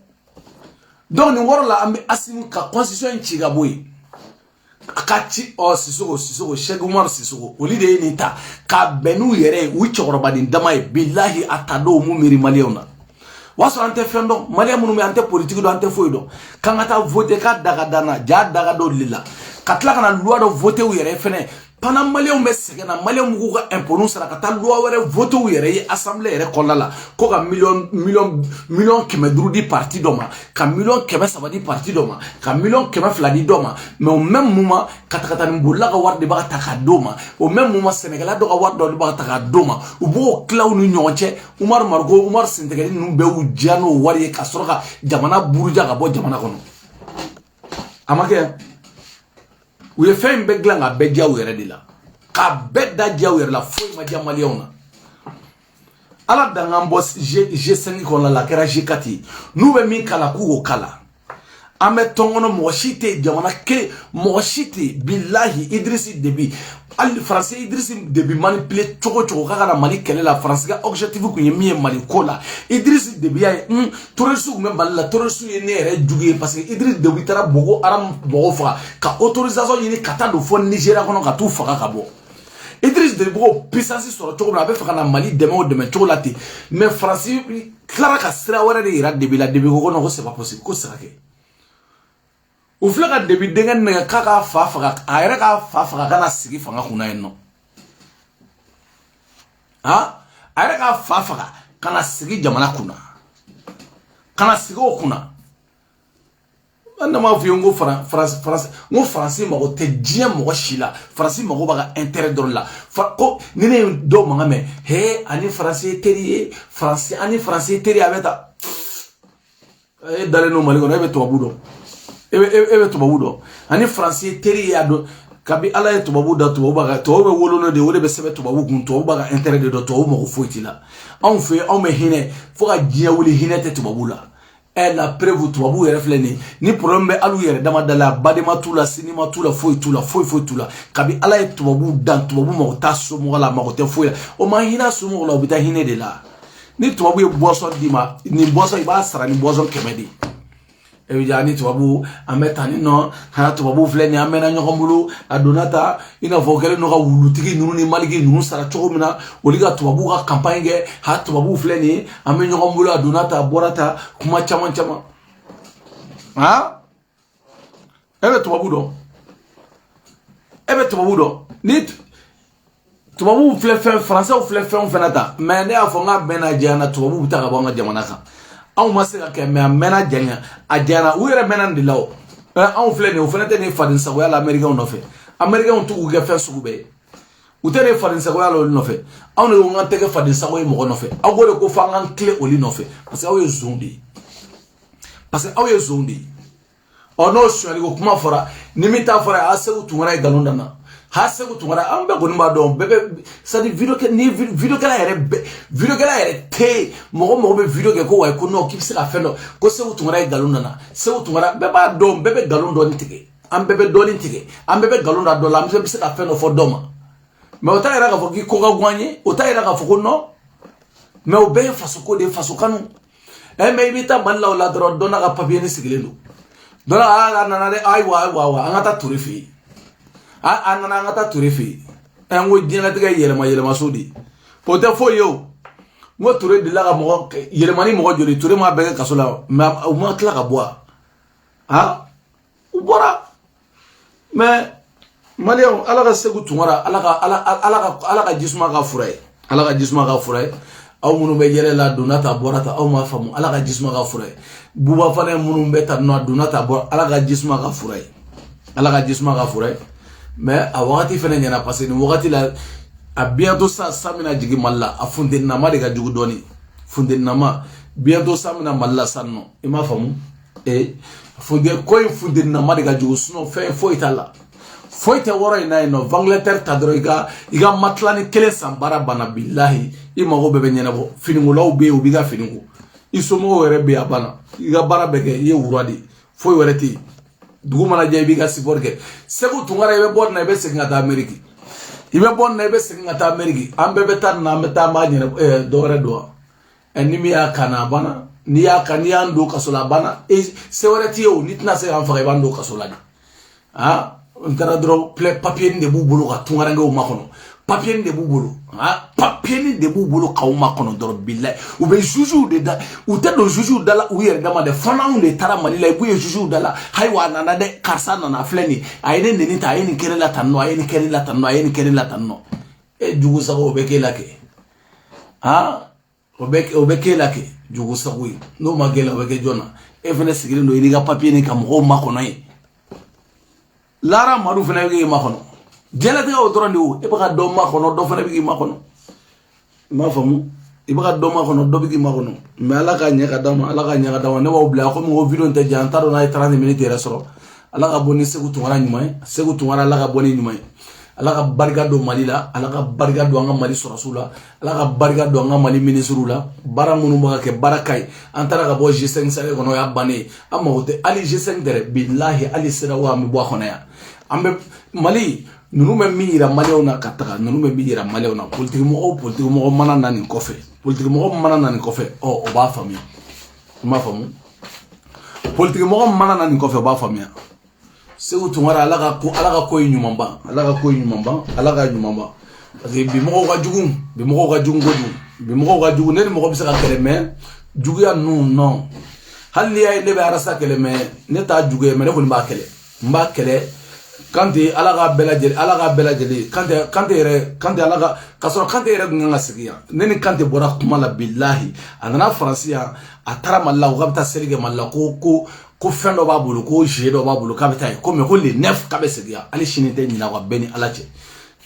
donc ni woro la ambi Assimi ka constitution chiga boy akati o Sissoko Cheikh Oumar Sissoko oli de ni ta ka benu yere wi chokoroba din damay billahi atado mu miri maliona waso ante fendo malia munu me ante politique do ante foido kangata voter ka daga dana ja daga do lila katla kana loi do voter wi yere fene pana malien be segena malien mu ko imponu sara kata loi were voter wi yere assemblée yere kolala ko ka million kemedru di parti doma ka million kemesaba di parti doma ka million kemefla di doma mais au même moment kata ni bolla ka warde ba taka doma au même moment Sénégal do ka warde ba taka doma u bo klaw nu nyonche Umar Sentegani nu be u jano wari ka soroka jamana buruja ka bo jamana kono amake uye fem begla nga beja were dila ka bedda jawere la foi ma jamaliona ala danga mbos G5 kon la kera G4 nu be min kala ku o kala ame tongono moshite jamana ke moshite billahi Idrissi Déby al français Idriss Déby manipuler choco kaka Mali kele la France ga objectif ku yemi Mali ko la Idriss Déby ay terroriste même Mali la terroriste ye ne yɛrɛ jugu ye parce que Idriss Déby tara bogo aram bogo faga ka autorisation ɲini ka taa don fo Nigeria kɔnɔ ka t'u faga ka bɔ Idriss Déby bogo puissance sɔrɔ cogo min a bɛ fɛ ka na Mali dɛmɛ o dɛmɛ cogo la ten mais France tilara ka sira wɛrɛ de yira Déby la Déby ko non ko c'est pas possible ko sera kɛ u filɛ ka Déby denkɛ nɛgɛ k'a ka fa faga a yɛrɛ ka fa faga kana sigi fanga kunna yen nɔ a yɛrɛ ka fa faga kana sigi jamana kunna kana sigi o kunna an na ma f'i ye n ko France mago tɛ diɲɛ mɔgɔ si la France mago b'a ka intérêt dɔrɔn la ko ni ne ye dɔw mankan mɛn he ani France ye teri ye ani France ye teri a bɛ taa e dalen no Mali kɔnɔ e bɛ tubabu dɔn e bɛ tubabu dɔn ani France ye teri ye a dɔn kabi ala ye tubabu da tubabu bɛ wolo no de o de bɛ sɛbɛn tubabu kun tubabu b'a ka intérêt de dɔn tubabu mago foyi t'i la anw fɛ anw bɛ hinɛ fo ka diɲɛ wuli hinɛ tɛ tubabu la la preuve tubabu yɛrɛ filɛ ni problème bɛ alu yɛrɛ dama da la badema t'u la sinima t'u la foyi t'u la foyi t'u la kabi ala ye tubabu dan tubabu mago t'a somɔgɔ la mago tɛ foyi la o ma hinɛ somɔgɔ la o bɛ taa hinɛ de la ni tubabu ye boisson d'i ma nin boisson i b'a sara ni boisson 100 de e bɛ diya ni tubabu an bɛ taa ni nɔ ha tubabu filɛ nin an mɛnna ɲɔgɔn bolo a donna ta i n'a fɔ o kɛlen no ka wulutigi ninnu ni maliki ninnu sara cogo min na olu ka tubabu ka campagne kɛ ha tubabu filɛ nin an bɛ ɲɔgɔn bolo a donna ta a bɔra ta kuma caman ha e bɛ tubabu dɔn ni tubabu filɛ fɛn français filɛ fɛn o fɛn ta mais ne y'a fɔ n k'a mɛnna janya na tubabu bɛ taa ka bɔ an ka jamana kan anw ma se ka kɛ mais a mɛnna janya a janyana u yɛrɛ mɛnna de la o anw filɛ nin ye o fana tɛ nin faden sagoya la américain nɔfɛ américain t'u kɛ fɛn sugu bɛɛ ye u tɛ nin faden sagoya la olu nɔfɛ anw de ko k'an tɛ kɛ faden sago ye mɔgɔ nɔfɛ aw ko de ko f'an k'an tile olu nɔfɛ parce que aw ye zonw de ye ɔ n'o sonyali ko kuma fɔra ni min t'a fɔra a Segu Tunkara ye nkalon da n na ha Segu Tunkara an bɛɛ kɔni b'a dɔn bɛɛ bɛ c'est à dire videokɛla yɛrɛ tɛ mɔgɔ bɛ video kɛ ko wayi ko non k'i bɛ se ka fɛn dɔ ko Segu Tunkara ye nkalon da n na Segu Tunkara bɛɛ b'a dɔn bɛɛ bɛ nkalon dɔɔni tigɛ an bɛɛ bɛ dɔɔni tigɛ an bɛɛ bɛ nkalon da dɔ la an bɛɛ bɛ se ka fɛn dɔ fɔ dɔ ma mais o t'a yira k'a fɔ k'i ko ka go an ye o t'a yira k'a fɔ ko non mais o bɛɛ ye fasoko de ye faso kanu mais i bɛ taa Mali la o la dɔrɔn dɔ n'a ka papier ni sigilen don dɔ la a nana dɛ ayiwa an ka taa Ture fɛ yen a nana an ka taa Ture fɛ yen an ko diɲɛlatigɛ ye yɛlɛma de o tɛ foyi ye o n ko Ture delila ka yɛlɛma ni mɔgɔ joli Ture m'a bɛɛ kɛ kaso la mais u ma tila ka bɔ u bɔra mais Maliyɛnw ala ka Segu Tunkara ala ka jisuma ka fura ye aw minnu bɛ yɛlɛ la donna ta bɔra ta aw m'a faamu ala ka jisuma ka fura ye buba fana minnu bɛ ta nɔ donna ta bɔra ala ka jisuma ka fura ye mais a wagati fana ɲɛna parce que nin wagati la a bientôt sa mina jigin Mali la a funteninama de ka jugu dɔɔni funteninama bientôt sa mina Mali la san nɔ i m'a faamu ko in funteninama de ka jugu sinon fɛn foyi t'a la foyi tɛ wɔrɔ in na yen nɔ Angleterre ta dɔrɔn i ka matilani kelen san baara banna bilahi i mago bɛɛ bɛ ɲɛnabɔ finikolaw bɛ yen u b'i ka fini ko i somɔgɔw yɛrɛ bɛ yen a banna i ka baara bɛɛ kɛ i ye wura de foyi wɛrɛ tɛ yen dugu mana jɛ i b'i ka support kɛ Segu Tunkara i bɛ bɔ nin na i bɛ segin ka taa Amérique an bɛɛ bɛ taa nin na an bɛ taa an b'a ɲɛna dɔwɛrɛ don wa ni min y'a kan na a banna n'i y'an don kaso la a banna se wɛrɛ t'i ye o n'i tɛna se k'an faga i b'an don kaso la de n taara dɔrɔn papier de b'u bolo ka tungarankew makɔnɔ papier de b'u bolo k'aw makɔnɔ dɔrɔn bilayi u bɛ juges de da u tɛ don juges da la u yɛrɛ dama dɛ fana anw de taara Mali la i b'u ye juges da la ayiwa a nana dɛ karisa nana filɛ nin a ye ne neni ta a ye nin kɛ ne la tan nɔ a ye nin kɛ ne la tan nɔ jugu sago o bɛ k'e la kɛ o bɛ k'e la kɛ jugu sago ye n'o ma k'e la o bɛ kɛ jɔn na e fana sigilen don i n'i ka papier ni ka mɔgɔw makɔnɔ ye Lara Madu fana bɛ k'i makɔnɔ diɲɛlatigɛ o dɔrɔn de o e bɛ ka dɔ makɔnɔ dɔ fana bɛ k'i makɔnɔ i m'a faamu i bɛ ka dɔ makɔnɔ dɔ bɛ k'i makɔnɔ mais ala ka ɲɛ ka d'a ma ne b'aw bila komi ko video tɛ jan an t'a dɔn n'a ye 30 minutes yɛrɛ sɔrɔ ala ka bɔ ni Segu Tunkara ɲuman ye Segu Tunkara ala ka bɔ ni ɲuman ye ala ka barika don Mali la ala ka barika don an ka Mali sɔrɔsiw la ala ka barika don an ka Mali ministres la baara minnu bɛ ka kɛ baara ka ɲi an taara ka bɔ G5 sare kɔnɔ o y'a bannen ye an mago tɛ hali G5 tɛ dɛ bilahi hali CEDEAO an bɛ bɔ a kɔnɔ yan an bɛ Mali nunu me mi yira malew na kataka nunu me mi yira malew na politique mo mana nani kofe politique mo mana nani kofe o ba famia ma famu politique mo mana nani kofe ba famia segu tungara alaga ko nyumamba alaga nyumamba parce que bi mo ga jugun godu bi mo ga jugun ne mo bisa ka keleme jugu ya non hali ya ne be arasa keleme ne ta jugu me ne ko mba kele kante alaga belajeli kante alaga kasoro kante yere nganga sigiya neni kante bora kuma la billahi anana fransiya atara malla ko gabta selige malla ko fendo babulu ko jedo babulu kabita ko me ko le nef kabe sigiya ali shinite nyina ko beni alache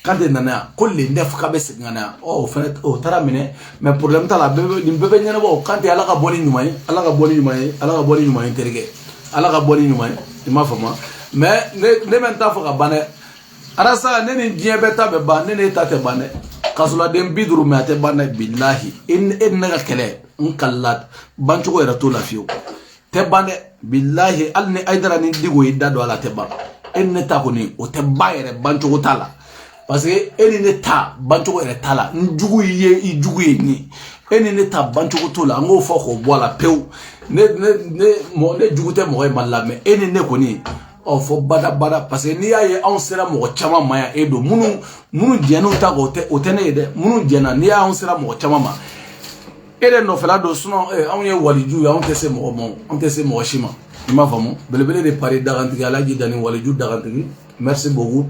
kante nana ko le nef kabe sigana o fenet o tara mine mais problème ta la bebe nyana bo kante alaga boni nyumay terige alaga boni nyumay ima fama mais ne menta fo ka bane arasa ne ni diɲɛ bɛ ta bɛ ban ne ta tɛ ban dɛ kasula den 50 mais a tɛ ban dɛ billahi ne ka kɛlɛ n kala bancogo yɛrɛ to la fiyewu tɛ ban dɛ billahi hali ni Aidara ni Digo y'i da don a la tɛ ban ne ta kɔni o tɛ ban yɛrɛ bancogo t'a la parce que ni ne ta bancogo yɛrɛ t'a la n jugu ye i jugu ye ni ni ne ta bancogo t'o la n k'o fɔ k'o bɔ a la pewu ne jugu tɛ mɔgɔ ye Mali la mais ni ne kɔni o fo bada parce que n'i y'a ye anw sera mɔgɔ caman ma yan do minnu jɛn'u ta o tɛ ne ye dɛ minnu jɛnna n'i y'anw sera mɔgɔ caman ma de nɔfɛla don sinon anw ye waliju ye anw tɛ se mɔgɔ ma anw tɛ se mɔgɔ si ma i m'a faamu belebele de pari dagantigi Alaji Dani waliju dagantigi merci beaucoup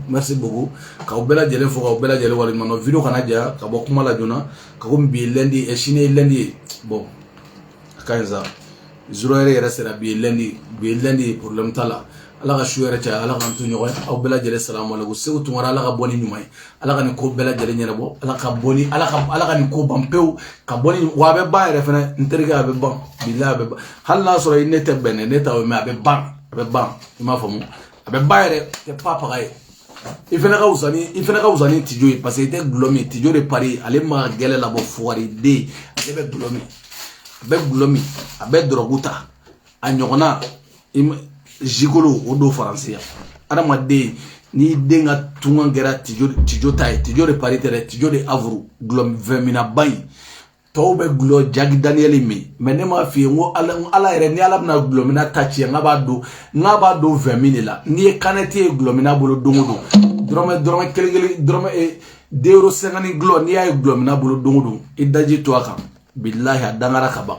k'aw bɛɛ lajɛlen fo k'aw bɛɛ lajɛlen waleɲuman dɔn video kana janya ka bɔ kuma la joona ka ko bi lundi sini ye lundi ye bon a ka ɲi sa 0 heure yɛrɛ sera bi ye lundi problème t'a la ala ka su yɛrɛ caya ala k'an to ɲɔgɔn ye aw bɛɛ lajɛlen salamu alaikum Segu Tunkara ala ka bɔ ni ɲuman ye ala ka nin ko bɛɛ lajɛlen ɲɛnabɔ ala ka nin ko ban pewu ka bɔ ni wa a bɛ ban yɛrɛ fɛnɛ n terikɛ a bɛ ban bilahi a bɛ ban hali n'a sɔrɔ ne tɛ bɛn ne ta o mais a bɛ ban i m'a faamu a bɛ ban yɛrɛ tɛ papaga ye i fɛnɛ ka wusa ni Tijo ye parce que i tɛ gulɔ min Tijo de pari ale ma gɛlɛ labɔ fugariden ale bɛ gulɔ min a bɛ dɔrɔgu ta a ɲɔgɔnna Jigolo o do faransiya adamaden ni den ka tunga gɛra Tijo ta ye Tijo de pari tɛ Tijo de avuru gulɔ 20 mina ba in tɔw bɛ gulɔ Jagi Daniel min mais ne m'a f'i ye n ko ala yɛrɛ ni ala bɛna gulɔ mina ta ci n k'a b'a don 20 min de la n'i ye kanɛti ye gulɔ mina bolo don o don dɔrɔmɛ kelen dɔrɔmɛ 2,50 gulɔ n'i y'a ye gulɔ mina bolo don o don i daji to a kan billahi a dangara ka ban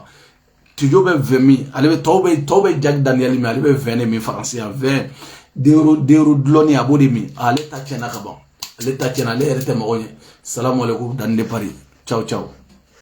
Tijo bɛ 20 min ale bɛ tɔw bɛ Jagi Daniel min ale bɛ 20 de min faransiya 20 deuro dulɔni a b'o de min ale ta tiɲɛna ka ban ale ta tiɲɛna ale yɛrɛ tɛ mɔgɔ ɲɛ salamu alaikum Dani de Paris ciao